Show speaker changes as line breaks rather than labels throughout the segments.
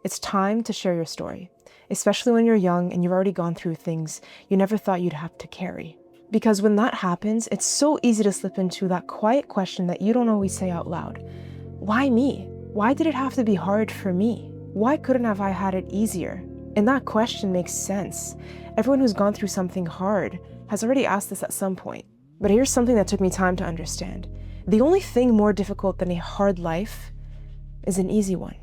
It's time to share your story, especially when you're young and you've already gone through things you never thought you'd have to carry. Because when that happens, it's so easy to slip into that quiet question that you don't always say out loud. Why me? Why did it have to be hard for me? Why couldn't have I had it easier? And that question makes sense. Everyone who's gone through something hard has already asked this at some point. But here's something that took me time to understand. The only thing more difficult than a hard life is an easy one.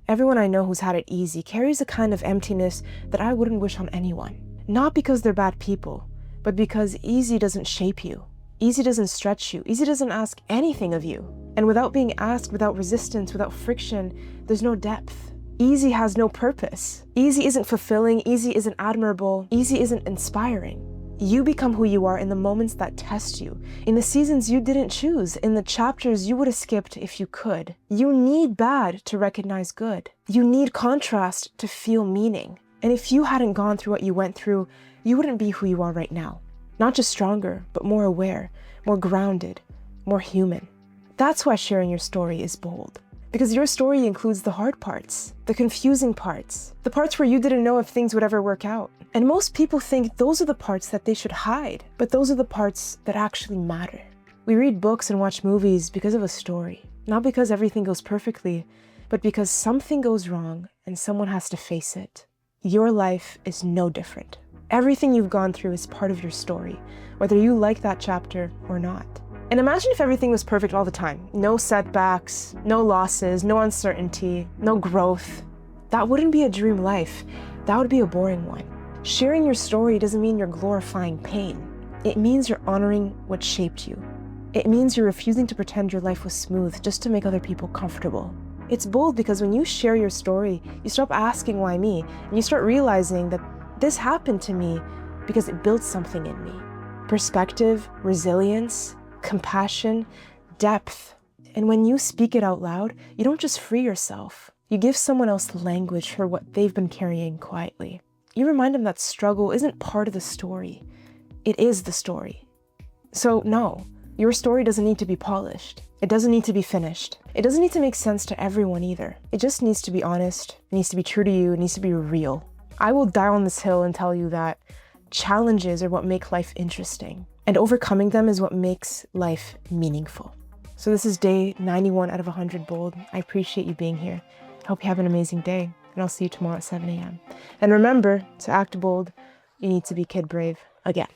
Everyone I know who's had it easy carries a kind of emptiness that I wouldn't wish on anyone. Not because they're bad people, but because easy doesn't shape you. Easy doesn't stretch you. Easy doesn't ask anything of you. And without being asked, without resistance, without friction, there's no depth. Easy has no purpose. Easy isn't fulfilling. Easy isn't admirable. Easy isn't inspiring. You become who you are in the moments that test you, in the seasons you didn't choose, in the chapters you would have skipped if you could. You need bad to recognize good. You need contrast to feel meaning. And if you hadn't gone through what you went through, you wouldn't be who you are right now. Not just stronger, but more aware, more grounded, more human. That's why sharing your story is bold. Because your story includes the hard parts, the confusing parts, the parts where you didn't know if things would ever work out. And most people think those are the parts that they should hide, but those are the parts that actually matter. We read books and watch movies because of a story, not because everything goes perfectly, but because something goes wrong and someone has to face it. Your life is no different. Everything you've gone through is part of your story, whether you like that chapter or not. And imagine if everything was perfect all the time. No setbacks, no losses, no uncertainty, no growth. That wouldn't be a dream life. That would be a boring one. Sharing your story doesn't mean you're glorifying pain. It means you're honoring what shaped you. It means you're refusing to pretend your life was smooth just to make other people comfortable. It's bold because when you share your story, you stop asking why me, and you start realizing that this happened to me because it built something in me. Perspective, resilience, compassion, depth. And when you speak it out loud, you don't just free yourself. You give someone else language for what they've been carrying quietly. You remind them that struggle isn't part of the story. It is the story. So no, your story doesn't need to be polished. It doesn't need to be finished. It doesn't need to make sense to everyone either. It just needs to be honest. It needs to be true to you. It needs to be real. I will die on this hill and tell you that challenges are what make life interesting, and overcoming them is what makes life meaningful. So this is day 91 out of 100 bold. I appreciate you being here. I hope you have an amazing day, and I'll see you tomorrow at 7 a.m. And remember, to act bold, you need to be kid brave again.